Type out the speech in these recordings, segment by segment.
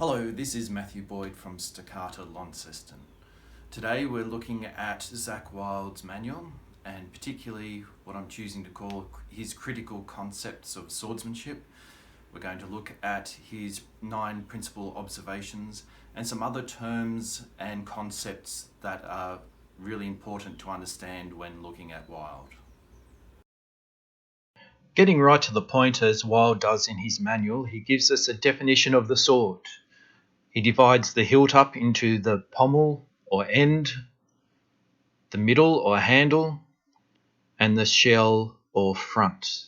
Hello, this is Matthew Boyd from Staccato Launceston. Today we're looking at Zach Wylde's manual, and particularly what I'm choosing to call his critical concepts of swordsmanship. We're going to look at his 9 principal observations and some other terms and concepts that are really important to understand when looking at Wylde. Getting right to the point, as Wylde does in his manual, he gives us a definition of the sword. He divides the hilt up into the pommel or end, the middle or handle, and the shell or front.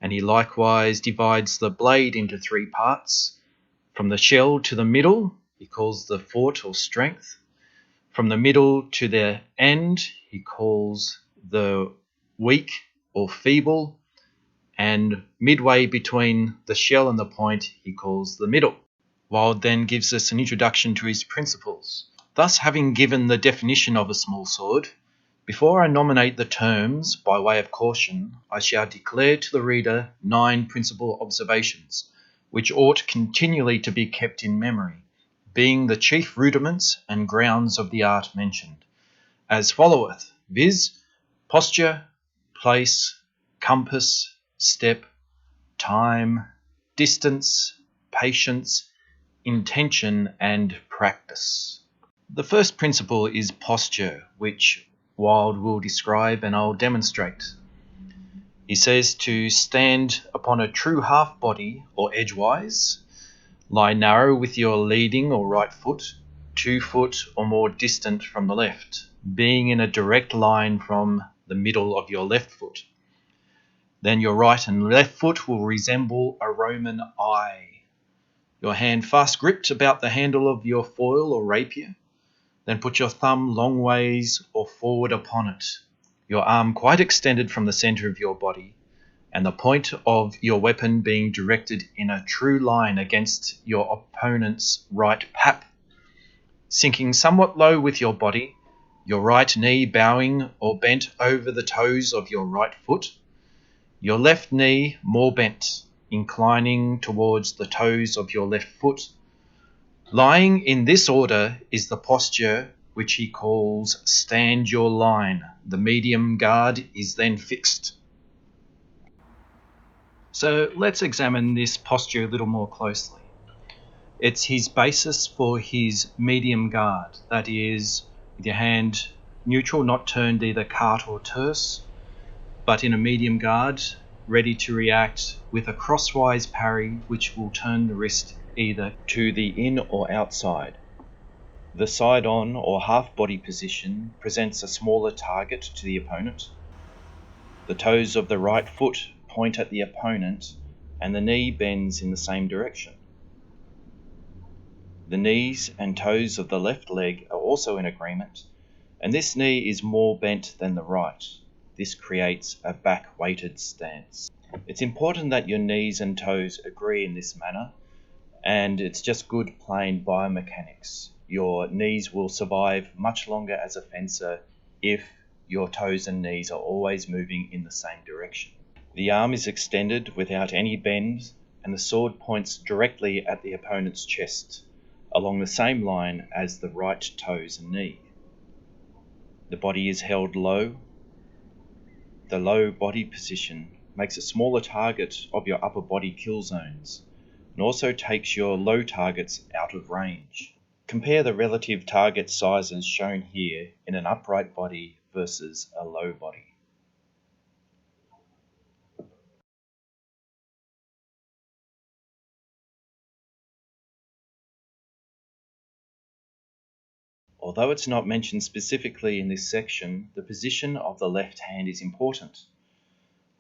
And he likewise divides the blade into 3 parts. From the shell to the middle, he calls the fort or strength. From the middle to the end, he calls the weak or feeble. And midway between the shell and the point, he calls the middle. Wylde then gives us an introduction to his principles. Thus, having given the definition of a small sword, before I nominate the terms by way of caution, I shall declare to the reader 9 principal observations, which ought continually to be kept in memory, being the chief rudiments and grounds of the art mentioned, as followeth, viz., posture, place, compass, step, time, distance, patience, intention, and practice. The first principle is posture, which Wylde will describe and I'll demonstrate. He says to stand upon a true half body or edgewise, lie narrow with your leading or right foot, 2 foot or more distant from the left, being in a direct line from the middle of your left foot. Then your right and left foot will resemble a Roman I. Your hand fast gripped about the handle of your foil or rapier. Then put your thumb long ways or forward upon it, your arm quite extended from the centre of your body, and the point of your weapon being directed in a true line against your opponent's right pap. Sinking somewhat low with your body, your right knee bowing or bent over the toes of your right foot, your left knee more bent, inclining towards the toes of your left foot. Lying in this order is the posture which he calls stand your line. The medium guard is then fixed. So let's examine this posture a little more closely. It's his basis for his medium guard, that is, with your hand neutral, not turned either cart or terse, but in a medium guard, ready to react with a crosswise parry which will turn the wrist either to the in or outside. The side-on or half-body position presents a smaller target to the opponent. The toes of the right foot point at the opponent and the knee bends in the same direction. The knees and toes of the left leg are also in agreement, and this knee is more bent than the right. This creates a back-weighted stance. It's important that your knees and toes agree in this manner, and it's just good plain biomechanics. Your knees will survive much longer as a fencer if your toes and knees are always moving in the same direction. The arm is extended without any bend, and the sword points directly at the opponent's chest, along the same line as the right toes and knee. The body is held low. The low body position makes a smaller target of your upper body kill zones and also takes your low targets out of range. Compare the relative target sizes shown here in an upright body versus a low body. Although it's not mentioned specifically in this section, the position of the left hand is important.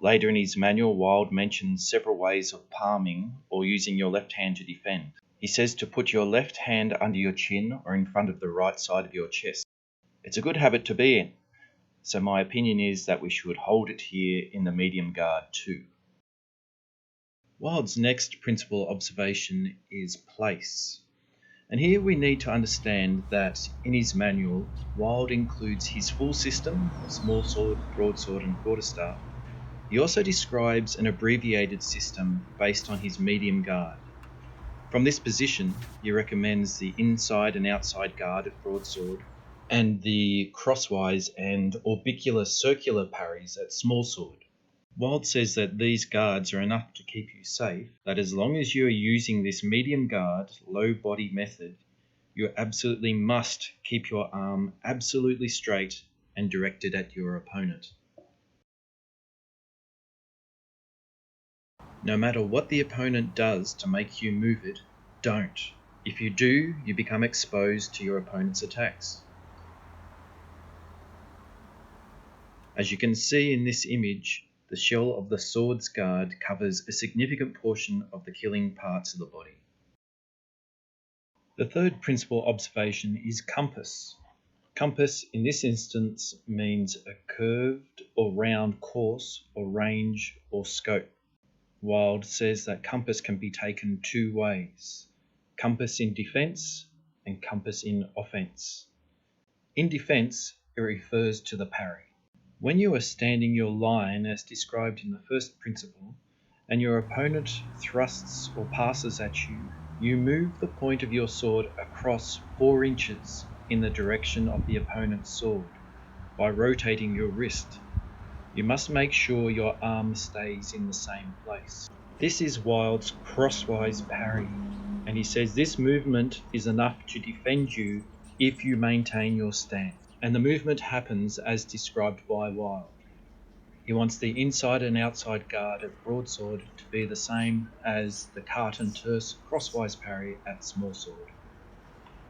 Later in his manual, Wylde mentions several ways of palming or using your left hand to defend. He says to put your left hand under your chin or in front of the right side of your chest. It's a good habit to be in, so my opinion is that we should hold it here in the medium guard too. Wylde's next principal observation is place. And here we need to understand that in his manual, Wylde includes his full system of small sword, broadsword and quarterstaff. He also describes an abbreviated system based on his medium guard. From this position, he recommends the inside and outside guard at broadsword and the crosswise and orbicular circular parries at smallsword. Wylde says that these guards are enough to keep you safe, that as long as you are using this medium guard, low body method, you absolutely must keep your arm absolutely straight and directed at your opponent. No matter what the opponent does to make you move it, don't. If you do, you become exposed to your opponent's attacks. As you can see in this image, the shell of the sword's guard covers a significant portion of the killing parts of the body. The third principal observation is compass. Compass in this instance means a curved or round course or range or scope. Wylde says that compass can be taken two ways: compass in defense and compass in offense. In defense, it refers to the parry. When you are standing your line as described in the first principle, and your opponent thrusts or passes at you, you move the point of your sword across 4 inches in the direction of the opponent's sword by rotating your wrist. You must make sure your arm stays in the same place. This is Wylde's crosswise parry, and he says this movement is enough to defend you if you maintain your stance. And the movement happens as described by Wylde. He wants the inside and outside guard at broadsword to be the same as the cart and terce crosswise parry at smallsword.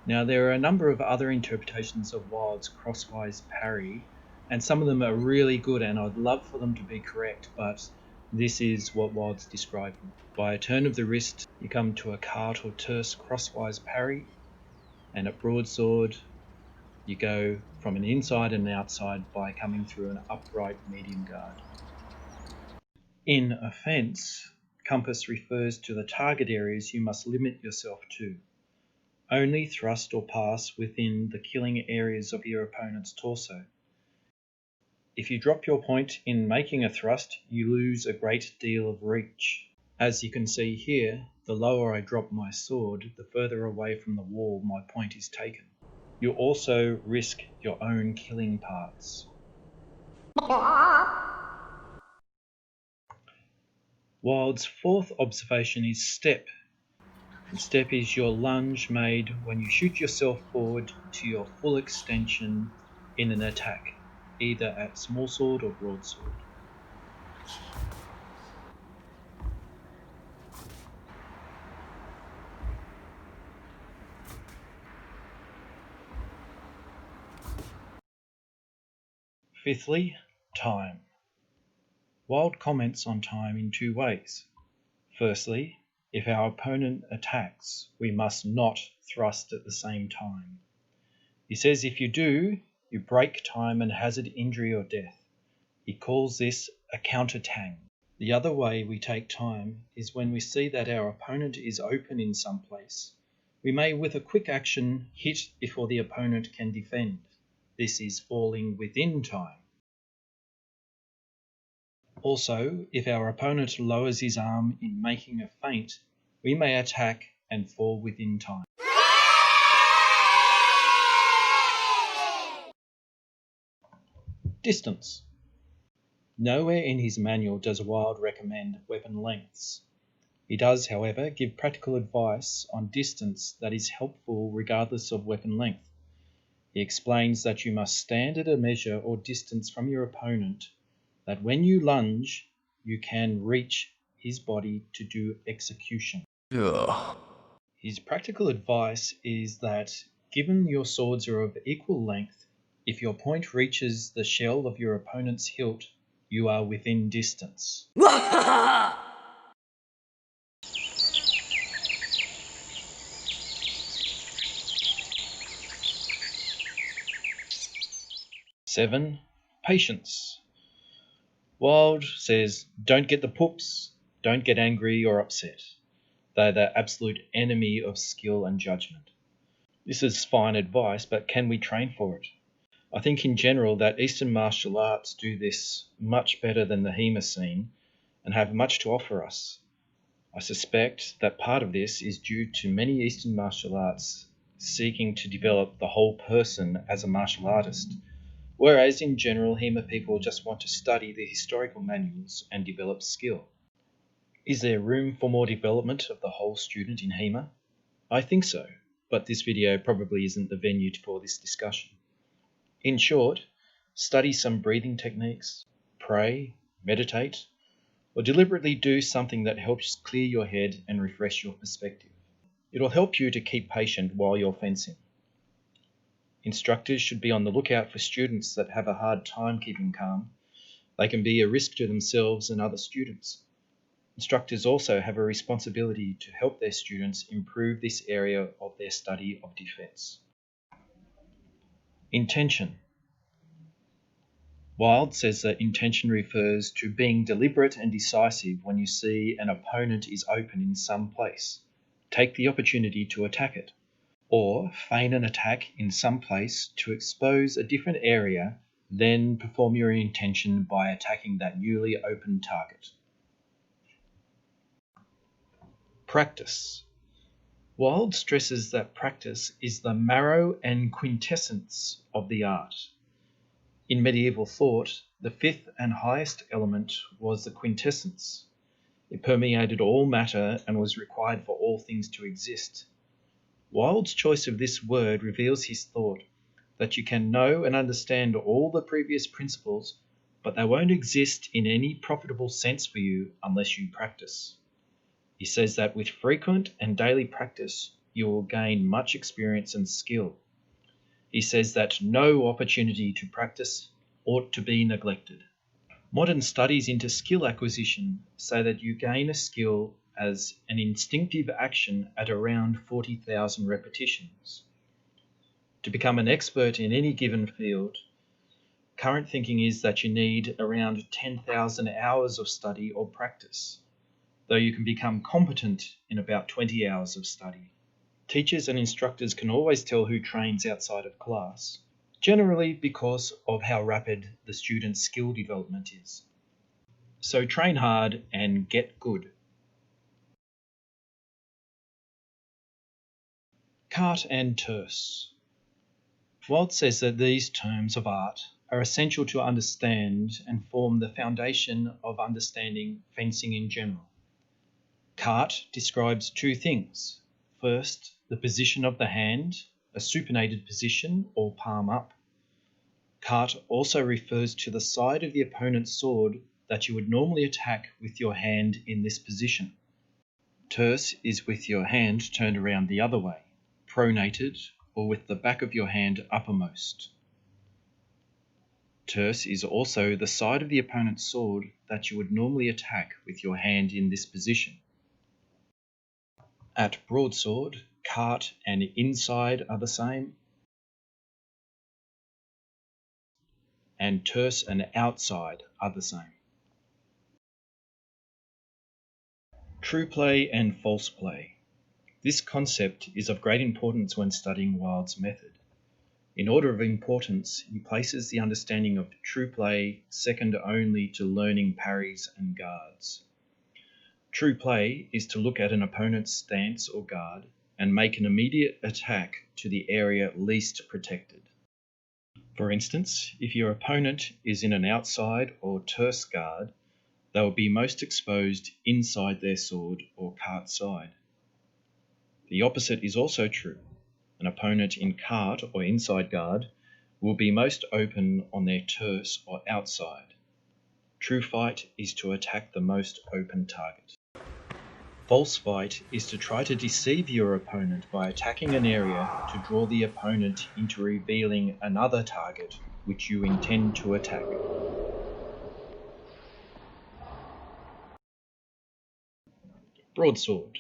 Now there are a number of other interpretations of Wylde's crosswise parry, and some of them are really good and I'd love for them to be correct, but this is what Wylde's describing. By a turn of the wrist, you come to a cart or terce crosswise parry, and at broadsword, you go from an inside and outside by coming through an upright medium guard. In offense, compass refers to the target areas you must limit yourself to. Only thrust or pass within the killing areas of your opponent's torso. If you drop your point in making a thrust, you lose a great deal of reach. As you can see here, the lower I drop my sword, the further away from the wall my point is taken. You also risk your own killing parts. Wylde's fourth observation is step. And step is your lunge made when you shoot yourself forward to your full extension in an attack, either at smallsword or broadsword. Fifthly, time. Wylde comments on time in two ways. Firstly, if our opponent attacks, we must not thrust at the same time. He says if you do, you break time and hazard injury or death. He calls this a counter-tang. The other way we take time is when we see that our opponent is open in some place. We may, with a quick action, hit before the opponent can defend. This is falling within time. Also, if our opponent lowers his arm in making a feint, we may attack and fall within time. Distance. Nowhere in his manual does Wylde recommend weapon lengths. He does, however, give practical advice on distance that is helpful regardless of weapon length. He explains that you must stand at a measure or distance from your opponent, that when you lunge, you can reach his body to do execution. Ugh. His practical advice is that, given your swords are of equal length, if your point reaches the shell of your opponent's hilt, you are within distance. 7. Patience. Wylde says, don't get the poops, don't get angry or upset. They're the absolute enemy of skill and judgment. This is fine advice, but can we train for it? I think in general that Eastern martial arts do this much better than the HEMA scene and have much to offer us. I suspect that part of this is due to many Eastern martial arts seeking to develop the whole person as a martial artist, whereas in general HEMA people just want to study the historical manuals and develop skill. Is there room for more development of the whole student in HEMA? I think so, but this video probably isn't the venue for this discussion. In short, study some breathing techniques, pray, meditate, or deliberately do something that helps clear your head and refresh your perspective. It'll help you to keep patient while you're fencing. Instructors should be on the lookout for students that have a hard time keeping calm. They can be a risk to themselves and other students. Instructors also have a responsibility to help their students improve this area of their study of defense. Intention. Wylde says that intention refers to being deliberate and decisive when you see an opponent is open in some place. Take the opportunity to attack it, or feign an attack in some place to expose a different area, then perform your intention by attacking that newly opened target. Practice. Wylde stresses that practice is the marrow and quintessence of the art. In medieval thought, the fifth and highest element was the quintessence. It permeated all matter and was required for all things to exist. Wylde's choice of this word reveals his thought that you can know and understand all the previous principles, but they won't exist in any profitable sense for you unless you practice. He says that with frequent and daily practice, you will gain much experience and skill. He says that no opportunity to practice ought to be neglected. Modern studies into skill acquisition say that you gain a skill as an instinctive action at around 40,000 repetitions. To become an expert in any given field, current thinking is that you need around 10,000 hours of study or practice, though you can become competent in about 20 hours of study. Teachers and instructors can always tell who trains outside of class, generally because of how rapid the student's skill development is. So train hard and get good. Carte and terse. Wylde says that these terms of art are essential to understand and form the foundation of understanding fencing in general. Carte describes two things. First, the position of the hand, a supinated position or palm up. Carte also refers to the side of the opponent's sword that you would normally attack with your hand in this position. Terse is with your hand turned around the other way, pronated, or with the back of your hand uppermost. Terse is also the side of the opponent's sword that you would normally attack with your hand in this position. At broadsword, carte and inside are the same, and terse and outside are the same. True play and false play. This concept is of great importance when studying Wylde's method. In order of importance, he places the understanding of true play second only to learning parries and guards. True play is to look at an opponent's stance or guard and make an immediate attack to the area least protected. For instance, if your opponent is in an outside or terse guard, they will be most exposed inside their sword or carte side. The opposite is also true. An opponent in carte or inside guard will be most open on their terse or outside. True fight is to attack the most open target. False fight is to try to deceive your opponent by attacking an area to draw the opponent into revealing another target which you intend to attack. Broadsword.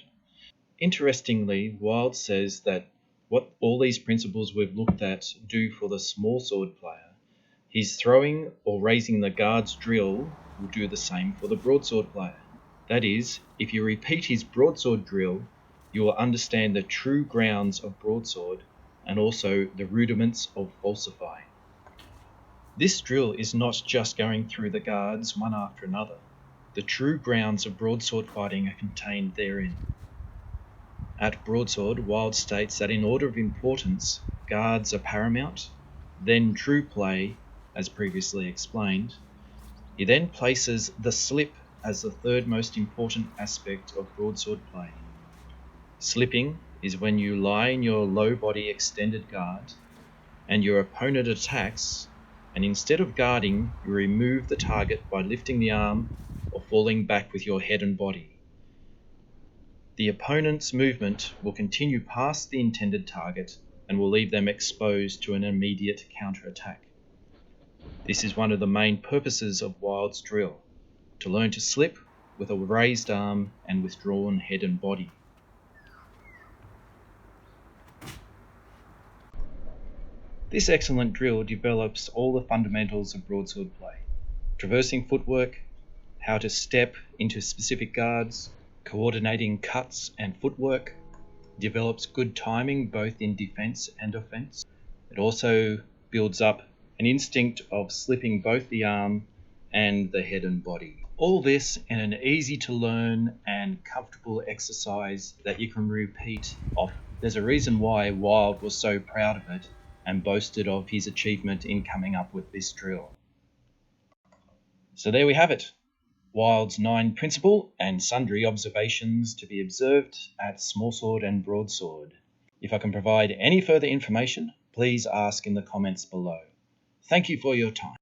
Interestingly, Wylde says that what all these principles we've looked at do for the small sword player, his throwing or raising the guard's drill will do the same for the broadsword player. That is, if you repeat his broadsword drill, you will understand the true grounds of broadsword and also the rudiments of falsify. This drill is not just going through the guards one after another. The true grounds of broadsword fighting are contained therein. At broadsword, Wylde states that in order of importance, guards are paramount, then true play, as previously explained. He then places the slip as the third most important aspect of broadsword play. Slipping is when you lie in your low body extended guard, and your opponent attacks, and instead of guarding, you remove the target by lifting the arm or falling back with your head and body. The opponent's movement will continue past the intended target and will leave them exposed to an immediate counterattack. This is one of the main purposes of Wylde's drill, to learn to slip with a raised arm and withdrawn head and body. This excellent drill develops all the fundamentals of broadsword play: traversing footwork, how to step into specific guards, coordinating cuts and footwork, develops good timing both in defense and offense. It also builds up an instinct of slipping both the arm and the head and body. All this in an easy to learn and comfortable exercise that you can repeat often. There's a reason why Wylde was so proud of it and boasted of his achievement in coming up with this drill. So there we have it. Wylde's 9 principal and sundry observations to be observed at smallsword and broadsword. If I can provide any further information, please ask in the comments below. Thank you for your time.